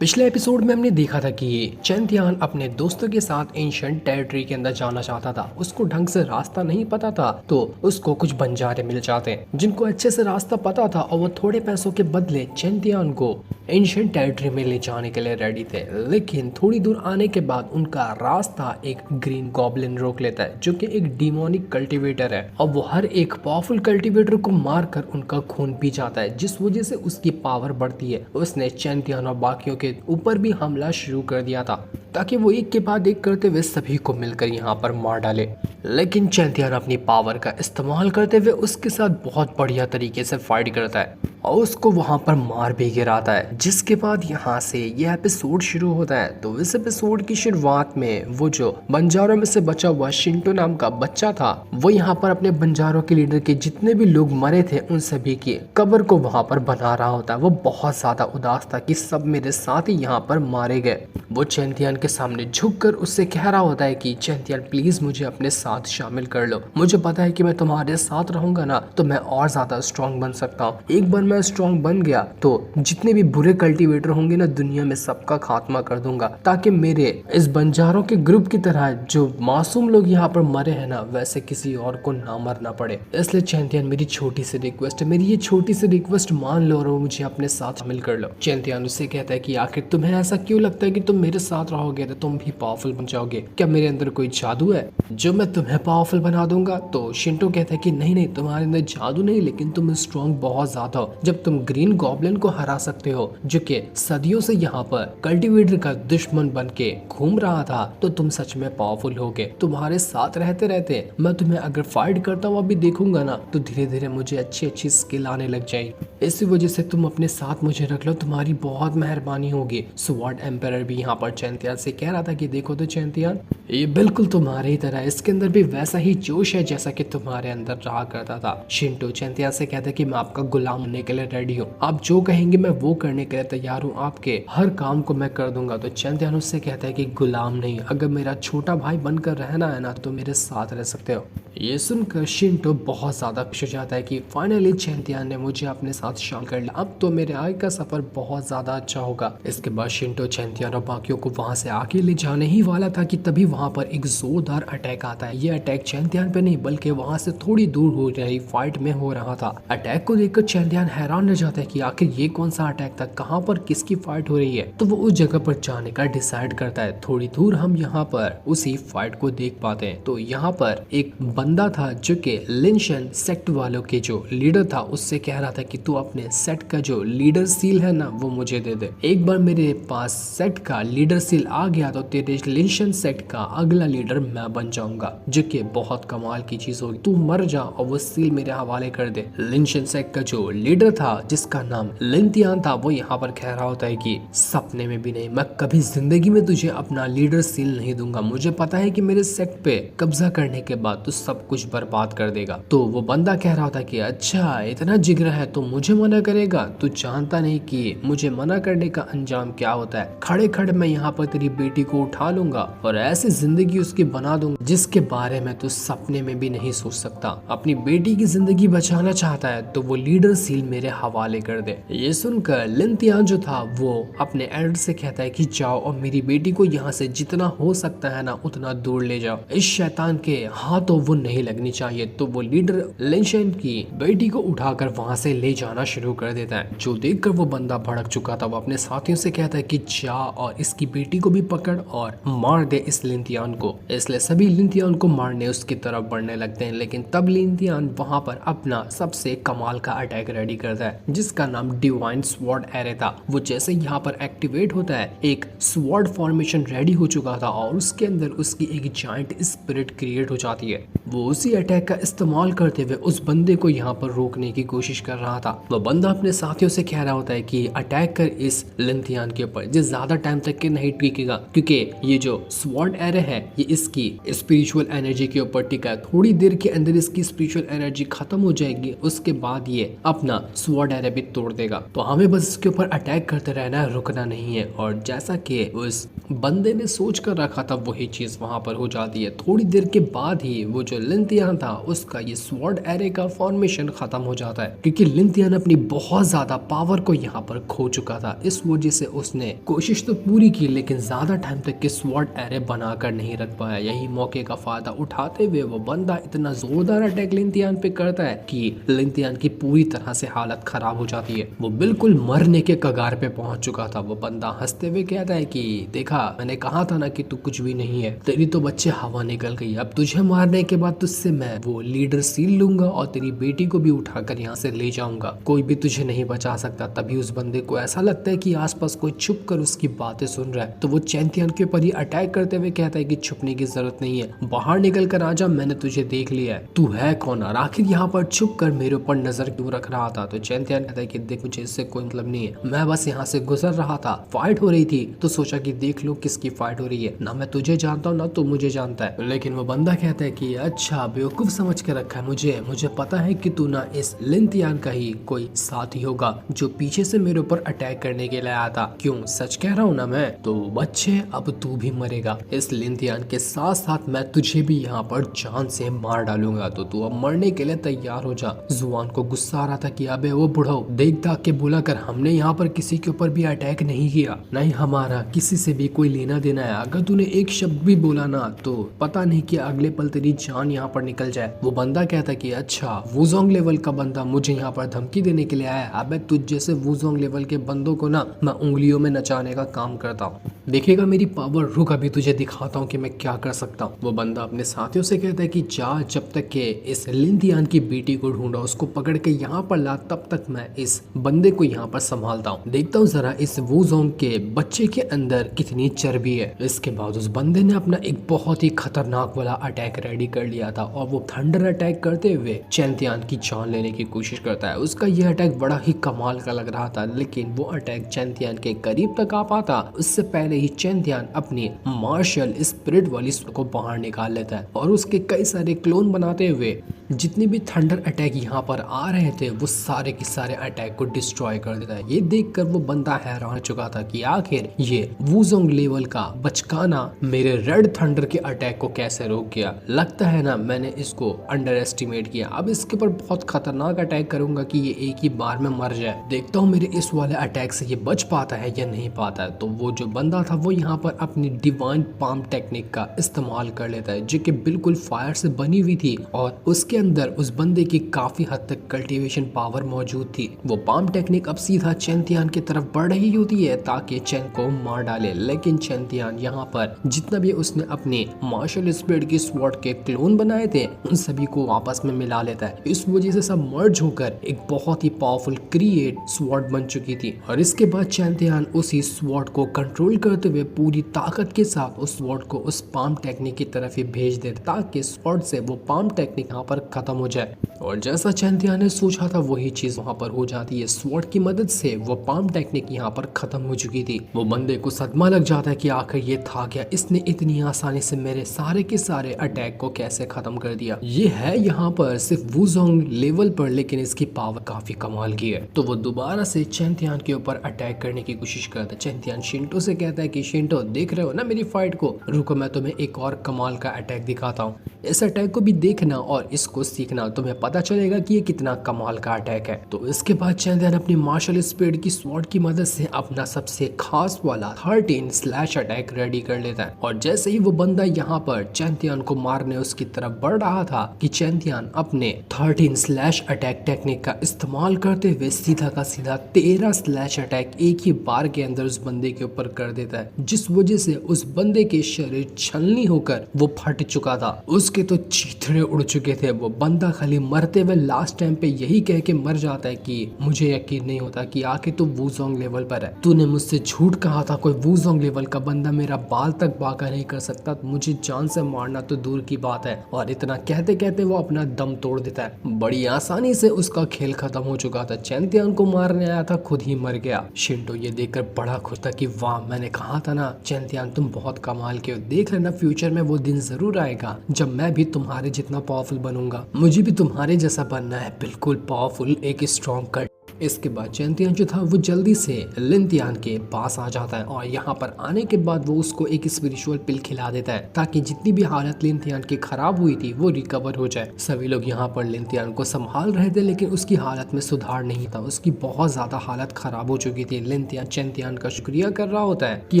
पिछले एपिसोड में हमने देखा था कि चैंतियान अपने दोस्तों के साथ एंशिएंट टेरिटरी के अंदर जाना चाहता था। उसको ढंग से रास्ता नहीं पता था, तो उसको कुछ बंजारे मिल जाते हैं जिनको अच्छे से रास्ता पता था और वो थोड़े पैसों के बदले चैंतियान को एंशिएंट टेरिटरी में ले जाने के लिए रेडी थे। लेकिन थोड़ी दूर आने के बाद उनका रास्ता एक ग्रीन गॉब्लिन रोक लेता है, जो कि एक डिमोनिक कल्टीवेटर है और वो हर एक पावरफुल कल्टीवेटर को मारकर उनका खून पी जाता है, जिस वजह से उसकी पावर बढ़ती है। उसने चैंतियान और बाकियों के ऊपर भी हमला शुरू कर दिया था ताकि वो एक के बाद एक करते हुए सभी को मिलकर यहाँ पर मार डाले। लेकिन चैंतियान अपनी पावर का इस्तेमाल करते हुए उसके साथ बहुत बढ़िया तरीके से फाइट करता है और उसको वहां पर मार भी गिराता है, जिसके बाद यहाँ से यह एपिसोड शुरू होता है। तो इस एपिसोड की शुरुआत में वो जो बंजारों में से बचा हुआ शिंटो नाम का बच्चा था, वो यहाँ पर अपने बंजारों के लीडर के जितने भी लोग मरे थे उन सभी की कब्र को वहां पर बना रहा होता है। वो बहुत ज्यादा उदास था कि सब मेरे साथ ही यहाँ पर मारे गए। वो चैंतियान के सामने झुककर उससे कह रहा होता है कि चैंतियान प्लीज मुझे अपने साथ शामिल कर लो, मुझे पता है कि मैं तुम्हारे साथ रहूंगा ना तो मैं और ज्यादा स्ट्रांग बन सकता हूँ। एक बार मैं स्ट्रांग बन गया तो जितने भी बुरे कल्टीवेटर होंगे ना दुनिया में सबका खात्मा कर दूंगा, ताकि मेरे इस बंजारों के ग्रुप की तरह जो मासूम लोग यहाँ पर मरे हैं ना वैसे किसी और को ना मरना पड़े। इसलिए चैंतियान मेरी छोटी सी रिक्वेस्ट है, मेरी ये छोटी सी रिक्वेस्ट मान लो और मुझे अपने साथ शामिल कर लो। चैंतियान उससे कहता है कि आखिर तुम्हें ऐसा क्यों लगता है कि तुम मेरे साथ रहोगे तो तुम भी पावरफुल बन जाओगे? क्या मेरे अंदर कोई जादू है जो मैं तुम्हें पावरफुल बना दूंगा? तो शिंटो कहता है कि नहीं नहीं, तुम्हारे अंदर जादू नहीं, लेकिन तुम स्ट्रॉन्ग बहुत ज्यादा हो। जब तुम ग्रीन गॉब्लिन को हरा सकते हो जो कि सदियों से यहाँ पर कल्टीवेटर का दुश्मन बन के घूम रहा था, तो तुम सच में पावरफुल होगे। तुम्हारे साथ रहते रहते मैं तुम्हें अगर फाइट करता हुआ भी देखूंगा ना तो धीरे धीरे मुझे अच्छी अच्छी स्किल आने लग जाएगी। इसी वजह से तुम अपने साथ मुझे रख लो, तुम्हारी बहुत मेहरबानी होगी। स्वॉर्ड एम्पायर भी यहाँ पर चैंतियान से कह रहा था कि देखो तो चैंतियान, ये बिल्कुल तुम्हारी ही तरह, इसके अंदर भी वैसा ही जोश है जैसा कि तुम्हारे अंदर रहा करता था। शिंटो चैंतियान से कहता है कि मैं आपका गुलाम होने के लिए रेडी हूँ, आप जो कहेंगे मैं वो करने के लिए तैयार हूँ, आपके हर काम को मैं कर दूंगा। तो चैंतियान उससे कहता है कि गुलाम नहीं, अगर मेरा छोटा भाई बनकर रहना है ना तो मेरे साथ रह सकते हो। ये सुनकर शिंटो बहुत ज्यादा खुश हो जाता है कि फाइनली चैंतियान ने मुझे अपने साथ शामिल कर लिया, अब तो मेरे आगे का सफर बहुत ज्यादा अच्छा होगा। इसके बाद शिंटो चैंतियान और बाकियों को वहां से आगे ले जाने ही वाला था कि तभी वहां पर एक जोरदार अटैक आता है। ये अटैक चैंतियान पे नहीं बल्कि वहां से थोड़ी दूर हो रही फाइट में हो रहा था। अटैक को देखकर चैंतियान हैरान रह जाता है कि आखिर ये कौन सा अटैक था, कहाँ पर किसकी फाइट हो रही है। तो वो उस जगह पर जाने का डिसाइड करता है। थोड़ी दूर हम यहाँ पर उसी फाइट को देख पाते हैं। तो यहाँ पर एक बंदा था जो कि लिंशन सेक्ट वालों के जो लीडर था, उससे कह रहा था कि तू अपने सेट का जो लीडर सील है ना वो मुझे दे दे। एक बार मेरे पास सेट का लीडर सील आ गया तो तेरे लिंशन सेट का अगला लीडर मैं बन जाऊंगा, जो कि बहुत कमाल की चीज होगी। तू मर जा और वो सील मेरे हवाले कर दे। लिंशन सेट का जो लीडर था जिसका नाम लिंतियान था, वो यहाँ पर कह रहा होता है कि सपने में भी नहीं, मैं कभी जिंदगी में तुझे अपना लीडर सील नहीं दूंगा। मुझे पता है कि मेरे सेक्ट पे कब्जा करने के बाद तू सब कुछ बर्बाद कर देगा। तो वो बंदा कह रहा होता कि अच्छा इतना जिगरा है तो मुझे मना करेगा? तू जानता नहीं कि मुझे मना करने का अंजाम क्या होता है। खड़े खड़े मैं यहाँ पर तेरी बेटी को उठा लूंगा और ऐसी जिंदगी उसकी बना दूंगा जिसके बारे में तू सपने में भी नहीं सोच सकता। अपनी बेटी की जिंदगी बचाना चाहता है तो वो लीडर सील मेरे हवाले कर दे। ये सुनकर लिंतियान जो था वो अपने एल्डर से कहता है कि जाओ और मेरी बेटी को यहाँ से जितना हो सकता है ना उतना दूर ले जाओ, इस शैतान के हाथों वो नहीं लगनी चाहिए। तो वो लीडर लिंशन की बेटी को उठाकर वहां से ले जाना शुरू कर देता है। जो देखकर वो बंदा भड़क चुका था वो अपने साथियों से कहता है कि जा और इसकी बेटी को भी पकड़ और मार दे इस लिंतियान को। इसलिए सभी लिंतियान को मारने उसकी तरफ बढ़ने लगते हैं, लेकिन तब लिंतियान वहां पर अपना सबसे कमाल का अटैक रेडी करता है जिसका नाम डिवाइन स्वॉर्ड एरे था। वो जैसे यहाँ पर एक्टिवेट होता है एक स्वॉर्ड फॉर्मेशन रेडी हो चुका था और उसके अंदर उसकी एक जायंट स्पिरिट क्रिएट हो जाती है। वो उसी अटैक का इस्तेमाल करते हुए उस बंदे को यहाँ पर रोकने की कोशिश कर रहा था। वो बंदा अपने साथियों से कह रहा होता है कि अटैक कर इस लिंतियान के ऊपर, जो ज्यादा टाइम तक के नहीं टिकेगा, क्योंकि ये जो स्वॉर्ड एरे एरे है ये इसकी स्पिरिचुअल एनर्जी के ऊपर टिका है। थोड़ी देर के अंदर इसकी स्पिरिचुअल एनर्जी खत्म हो जाएगी, उसके बाद ये अपना स्वॉर्ड एरे भी तोड़ देगा। तो हमें बस इसके ऊपर अटैक करते रहना है, रुकना नहीं है। और जैसा कि उस बंदे ने सोच कर रखा था वही चीज वहां पर हो जाती है। थोड़ी देर के बाद ही वो जो लिंथियान था उसका ये स्वॉर्ड एरे का फॉर्मेशन खत्म हो जाता है, क्योंकि लिंथियान अपनी बहुत ज्यादा पावर को यहाँ पर खो चुका था। इस वजह से उसने कोशिश तो पूरी की, लेकिन ज्यादा टाइम तक के स्वॉर्ड एरे बनाकर नहीं रख पाया। यही मौके का फायदा उठाते हुए वो बंदा इतना जोरदार अटैक लिंथियान पे करता है कि लिंथियान की पूरी तरह से हालत खराब हो जाती है। वो बिल्कुल मरने के कगार पे पहुंच चुका था। वो बंदा हंसते हुए कहता है कि देखा, मैंने कहा था ना कि तू कुछ भी नहीं है, तेरी तो बच्चे हवा निकल गई। अब तुझे मारने के बाद तुझसे मैं वो लीडर सील लूंगा और तेरी बेटी को भी उठाकर यहाँ से ले जाऊंगा। कोई भी तुझे नहीं बचा सकता। तभी उस बंदे को ऐसा लगता है कि आसपास कोई छुप कर उसकी बातें सुन रहा है। तो वो चैंथियन के ऊपर ही अटैक करते हुए कहता है कि छुपने की जरूरत नहीं है, बाहर निकल कर आजा, मैंने तुझे देख लिया है। तू है कौन और आखिर यहाँ पर छुप कर मेरे ऊपर नजर क्यों रख रहा था? तो चैंथियन कहता है कि देख, मुझे इससे कोई मतलब नहीं है, मैं बस यहाँ से गुजर रहा था, फाइट हो रही थी तो सोचा कि देख लो किसकी फाइट हो रही है। ना मैं तुझे जानता हूँ ना तू मुझे जानता है। लेकिन वो बंदा कहता है कि अच्छा, बेवकूफ समझ के रखा है मुझे पता है कि तू ना इस लिंथियान का ही कोई साथी होगा जो पीछे से मेरे ऊपर अटैक करने के लिए आया था। क्यों, सच कह रहा हूँ ना मैं? तो बच्चे, अब तू भी मरेगा। इस लिंथियान के साथ साथ मैं तुझे भी यहाँ पर जान से मार डालूंगा, तो तू अब मरने के लिए तैयार हो जा। जुआन को गुस्सा आ रहा था कि अबे वो बुढ़ो, देख दाख के बोला कर, हमने यहाँ पर किसी के ऊपर भी अटैक नहीं किया, नहीं हमारा किसी से भी कोई लेना देना है। अगर तूने एक शब्द भी बोला ना तो पता नहीं कि अगले पल तेरी जान यहाँ पर निकल जाए। वो बंदा कहता कि अच्छा, वुजोंग लेवल का बंदा मुझे यहाँ पर धमकी देने के लिए आया। अबे तुझ जैसे वुजोंग लेवल के बंदों को ना मैं उंगलियों में नचाने का काम करता हूँ। देखेगा मेरी पावर, रुक अभी तुझे दिखाता हूँ कि मैं क्या कर सकता हूँ। वो बंदा अपने साथियों से कहता है कि जा, जब तक के इस लिंथियान की बेटी को ढूंढा, उसको पकड़ के यहाँ पर ला, तब तक मैं इस बंदे को यहाँ पर संभालता हूँ। देखता हूँ जरा इस वुजोंग के बच्चे के अंदर कितनी चर्बी है। इसके बाद उस बंदे ने अपना एक बहुत ही खतरनाक वाला अटैक रेडी कर लिया था और वो थंडर अटैक करते हुए चैंथियान की जान लेने की कोशिश करता है। उसका यह अटैक बड़ा ही कमाल का लग रहा था, लेकिन वो अटैक चैंथियान के करीब तक आ पाता उससे पहले ही चैंथियान अपनी मार्शल स्पिरिट वाली को बाहर निकाल लेता है और उसके कई सारे क्लोन बनाते हुए जितने भी थंडर अटैक यहाँ पर आ रहे थे वो सारे के सारे अटैक को डिस्ट्रॉय कर देता है। ये देखकर वो बंदा हैरान हो चुका था कि आखिर ये वुजोंग लेवल का बचकाना मेरे रेड थंडर के अटैक को कैसे रोक गया। लगता है ना मैंने इसको अंडर एस्टिमेट किया। अब इसके ऊपर बहुत खतरनाक अटैक करूंगा कि ये एक ही बार में मर जाए। देखता हूँ मेरे इस वाले अटैक से ये बच पाता है या नहीं पाता है। तो वो जो बंदा था वो यहाँ पर अपनी डिवाइन पाम टेक्निक का इस्तेमाल कर लेता है, जो कि बिल्कुल फायर से बनी हुई थी और उसके अंदर उस बंदे की काफी हद तक कल्टीवेशन पावर मौजूद थी। वो पाम टेक्निक अब सीधा चैंथियान की तरफ बढ़ रही होती है ताकि चैन को मार डाले, लेकिन चैंथियान यहाँ पर जितना भी उसने अपने मार्शल स्पिरिट की स्वॉर्ड के क्लोन बनाए थे उन सभी को आपस में मिला लेता है। इस वजह से सब मर्ज होकर एक बहुत ही पावरफुल क्रिएट स्वॉर्ड बन चुकी थी और इसके बाद चैंथियान उसी स्वॉर्ड को कंट्रोल करते हुए पूरी ताकत के साथ उस स्वॉर्ड को उस पाम टेक्निक की तरफ ही भेज दे ताकि स्वॉर्ड से वो पाम टेक्निक यहाँ पर खत्म हो जाए। और जैसा चैंथियान ने सोचा था वही चीज वहाँ पर हो जाती है। स्वॉर्ड की मदद से वो पाम टेक्निक यहाँ पर खत्म हो चुकी थी। वो बंदे को सदमा लग जाता है कि आखिर ये था क्या, इसने इतनी आसानी से मेरे सारे के सारे अटैक को कैसे खत्म कर दिया। ये है यहाँ पर सिर्फ वुजोंग लेवल पर, लेकिन इसकी पावर काफी कमाल की है। तो वो दोबारा से चैंथियान के ऊपर अटैक करने की कोशिश करता है। चैंथियान शिंटो से कहता है कि शिंटो, देख रहे हो ना मेरी फाइट को, रुको मैं तुम्हें एक और कमाल का अटैक दिखाता हूँ। इस अटैक को भी देखना और इसको सीखना, तुम्हें पता चलेगा कि ये कितना कमाल का अटैक है। तो इसके बाद चैंथियान अपनी मार्शल स्पिरिट की स्वॉर्ड की मदद से अपना सबसे खास वाला 13 स्लैश अटैक रेडी कर लेता है और जैसे ही वो बंदा यहाँ पर चैंथियान को मारने उसकी तरफ बढ़ रहा था कि चैंथियान अपने 13 स्लैश अटैक टेक्निक का इस्तेमाल करते हुए सीधा का सीधा 13 स्लैश अटैक एक ही बार के अंदर उस बंदे के ऊपर कर देता है, जिस वजह से उस बंदे के शरीर छलनी होकर वो फट चुका था। उसके तो चीथड़े उड़ चुके थे। वो बंदा खाली मरते हुए लास्ट टाइम पे यही कह के मर जाता है कि मुझे यकीन नहीं होता कि आके तू वूजोंग लेवल पर है, तूने मुझसे झूठ कहा था, कोई वूजोंग लेवल का बंदा मेरा बाल तक बाका नहीं कर सकता, मुझे जान से मारना तो दूर की बात है। और इतना कहते कहते वो अपना दम तोड़ देता है। बड़ी आसानी से उसका खेल खत्म हो चुका था। चैंतियन को मारने आया था, खुद ही मर गया। शिंटो ये देखकर बड़ा खुश था कि वाह, मैंने कहा था ना चैंतियन तुम बहुत कमाल के हो, देख लेना फ्यूचर में वो दिन जरूर आएगा जब मैं भी तुम्हारे जितना पावरफुल बनूंगा, मुझे भी तुम्हारे जैसा बनना है, बिल्कुल पावरफुल, एक स्ट्रॉन्ग कट। इसके बाद चैंतियन जो था वो जल्दी से लिनतियान के पास आ जाता है और यहाँ पर आने के बाद वो उसको एक स्पिरिचुअल पिल खिला देता है ताकि जितनी भी हालत लिनतियान की खराब हुई थी वो रिकवर हो जाए। सभी लोग यहाँ पर लिनतियान को संभाल रहे थे लेकिन उसकी हालत में सुधार नहीं था, उसकी बहुत ज्यादा हालत खराब हो चुकी थी। लिनतियान चैंतियन का शुक्रिया कर रहा होता है कि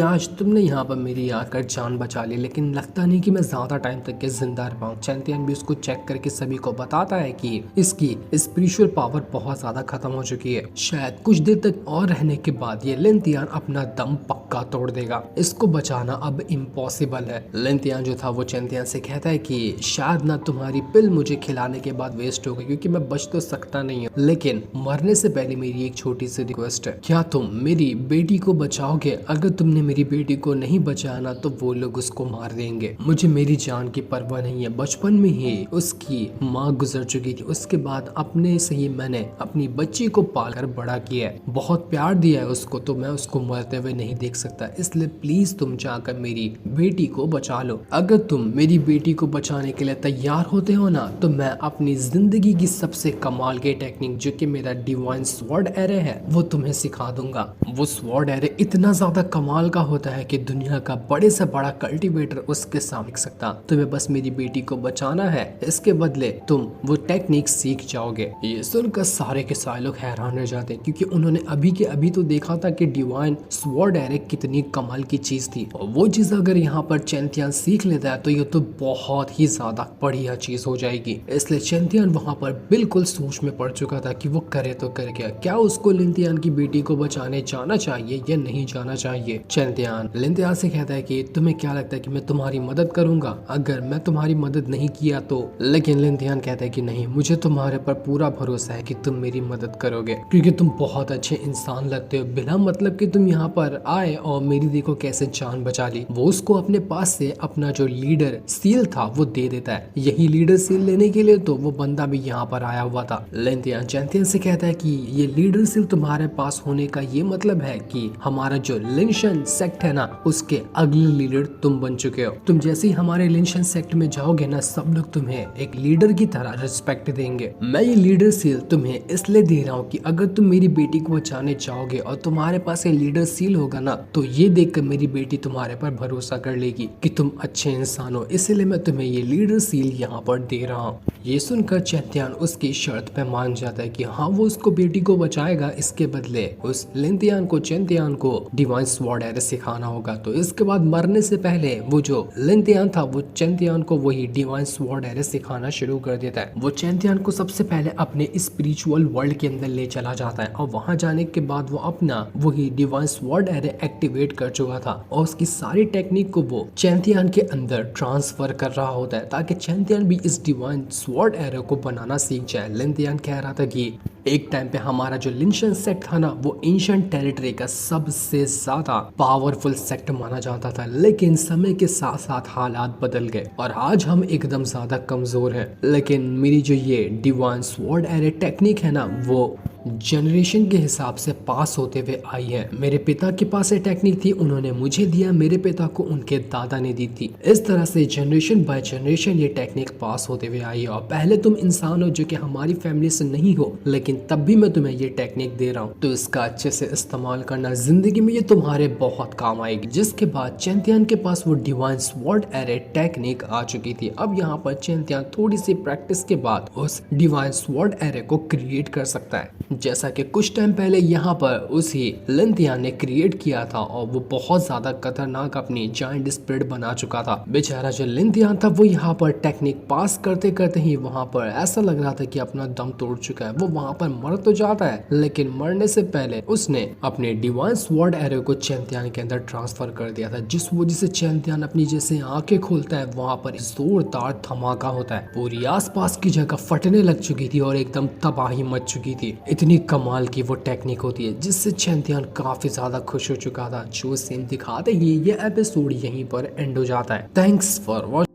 आज तुमने यहाँ पर मेरी आकर जान बचा ली, लेकिन लगता नहीं कि मैं ज्यादा टाइम तक के जिंदा रह पाऊँ। चैंतियन भी उसको चेक करके सभी को बताता है कि इसकी स्पिरिचुअल पावर बहुत ज्यादा खत्म हो चुकी है, शायद कुछ देर तक और रहने के बाद ये लिनतियान अपना दम पक्का तोड़ देगा, इसको बचाना अब इम्पॉसिबल है। लिनतियान जो था वो चैंतियन से कहता है कि शायद ना तुम्हारी पिल मुझे खिलाने के बाद वेस्ट हो गई क्योंकि मैं बच तो सकता नहीं हूँ, लेकिन मरने से पहले मेरी एक छोटी सी रिक्वेस्ट है, क्या तुम मेरी बेटी को बचाओगे? अगर तुमने मेरी बेटी को नहीं बचाया ना तो वो लोग उसको मार देंगे। मुझे मेरी जान की परवाह नहीं है, बचपन में ही उसकी माँ गुजर चुकी थी, उसके बाद अपने से ही मैंने अपनी बच्ची को पालकर बड़ा किया है, बहुत प्यार दिया है उसको, तो मैं उसको मरते हुए नहीं देख सकता, इसलिए प्लीज तुम जाकर मेरी बेटी को बचा लो। अगर तुम मेरी बेटी को बचाने के लिए तैयार होते हो ना तो मैं अपनी जिंदगी की सबसे कमाल की टेक्निक जो कि मेरा डिवाइन स्वॉर्ड एरे है वो तुम्हें सिखा दूंगा। वो स्वॉर्ड एरे इतना ज्यादा कमाल का होता है कि दुनिया का बड़े से बड़ा कल्टीवेटर उसके सामने देख सकता। तुम्हें बस मेरी बेटी को बचाना है, इसके बदले तुम वो टेक्निक सीख जाओगे। ये सुनकर सारे के सारे लोग हैरान रह जाते हैं क्योंकि उन्होंने अभी के अभी तो देखा था कि डिवाइन स्वॉर्ड एरे कितनी कमाल की चीज थी, और वो चीज अगर यहाँ पर चैंतियन सीख लेता है तो ये तो बहुत ही ज्यादा बढ़िया चीज हो जाएगी। इसलिए चैंतियन वहाँ पर बिल्कुल सोच में पड़ चुका था कि वो करे तो करे क्या उसको लिनतियान की बेटी को बचाने जाना चाहिए या नहीं जाना चाहिए। चैंतियन लिनतियान से कहता है कि तुम्हें क्या लगता है कि मैं तुम्हारी मदद करूंगा अगर मैं तुम्हारी मदद नहीं किया तो? लेकिन लिनतियान कहता है कि नहीं, मुझे तुम्हारे पर पूरा भरोसा है कि तुम मेरी मदद करोगे क्योंकि तुम बहुत अच्छे इंसान लगते हो, बिना मतलब कि तुम यहाँ पर आए और मेरी देखो कैसे जान बचा ली। वो उसको अपने पास से अपना जो लीडर सील था वो दे देता है। यही लीडर सील लेने के लिए तो वो बंदा भी यहाँ पर आया हुआ था। लिनतियान चैंतियन से कहता है कि ये लीडर सील तुम्हारे पास होने का ये मतलब है कि हमारा जो लिंशन सेक्ट है ना उसके अगले लीडर तुम बन चुके हो। तुम जैसे ही हमारे लिंशन सेक्ट में जाओगे ना सब लोग तुम्हें एक लीडर की तरह रिस्पेक्ट देंगे। मैं ये लीडर सील तुम्हें इसलिए दे रहा हूँ कि अगर तुम मेरी बेटी को बचाने जाओगे और तुम्हारे पास ये लीडर सील होगा ना तो ये देखकर मेरी बेटी तुम्हारे पर भरोसा कर लेगी कि तुम अच्छे इंसान हो, इसलिए मैं तुम्हें ये लीडर सील यहाँ पर दे रहा हूँ। ये सुनकर चैंतियन उसकी शर्त पे मान जाता है कि हाँ वो उसको बेटी को बचाएगा, इसके बदले उस लिनतियान को चैंतियन को डिवाइन स्वॉर्ड एरे सिखाना होगा। तो इसके बाद मरने से पहले वो जो लिनतियान था वो चैंतियन को वही डिवाइन स्वॉर्ड एरे सिखाना शुरू कर देता है। वो चैंतियन को सबसे पहले अपने स्पिरिचुअल वर्ल्ड के अंदर ले चला जाता है और वहां जाने के बाद वो अपना वही डिवाइन स्वॉर्ड एरे एक्टिवेट कर चुका था और उसकी सारी टेक्निक को वो चैंतियन के अंदर ट्रांसफर कर रहा होता है ताकि चैंतियन भी इस डिवाइन स्वॉर्ड एरे को बनाना सीख जाए। लिनतियान कह रहा था कि एक टाइम पे हमारा जो लिंशन सेक्ट था ना वो एंशिएंट टेरिटरी का सबसे ज्यादा पावरफुल सेक्ट माना जाता था, लेकिन समय के साथ साथ हालात बदल गए और आज हम एकदम ज्यादा कमजोर हैं। लेकिन मेरी जो ये डिवाइन स्वॉर्ड एरे टेक्निक है ना वो जनरेशन के हिसाब से पास होते हुए आई है। मेरे पिता के पास ये टेक्निक थी, उन्होंने मुझे दिया, मेरे पिता को उनके दादा ने दी थी। इस तरह से जनरेशन बाय जनरेशन ये टेक्निक पास होते हुए आई है और पहले तुम इंसान हो जो कि हमारी फैमिली से नहीं हो, लेकिन तब भी मैं तुम्हें ये टेक्निक दे रहा हूँ, तो इसका अच्छे से इस्तेमाल करना, जिंदगी में ये तुम्हारे बहुत काम आएगी। जिसके बाद चैंतियन के पास वो डिवाइन स्वॉर्ड एरे टेक्निक आ चुकी थी। अब यहाँ पर चैंतियन थोड़ी सी प्रैक्टिस के बाद उस डिवाइन स्वॉर्ड एरे को क्रिएट कर सकता है। जैसा कि कुछ टाइम पहले यहाँ पर उसी लिंथिया ने क्रिएट किया था और वो बहुत ज्यादा खतरनाक अपनी जायंट स्प्रिट बना चुका था। बेचारा जो लिंथिया था वो यहाँ पर टेक्निक पास करते करते ही वहाँ पर ऐसा लग रहा था कि अपना दम तोड़ चुका है। वो वहाँ पर मर तो जाता है, लेकिन मरने से पहले उसने अपने डिवाइन स्वॉर्ड एरो को चैंतियान के अंदर ट्रांसफर कर दिया था, जिस वजह से चैंतियान अपनी जैसे आंखें खोलता है वहाँ पर जोरदार धमाका होता है। पूरी आसपास की जगह फटने लग चुकी थी और एकदम तबाही मच चुकी थी। इतनी कमाल की वो टेक्निक होती है जिससे चैंतियान काफी ज्यादा खुश हो चुका था। जो सीन दिखाते ही ये एपिसोड यहीं पर एंड हो जाता है। Thanks for watching.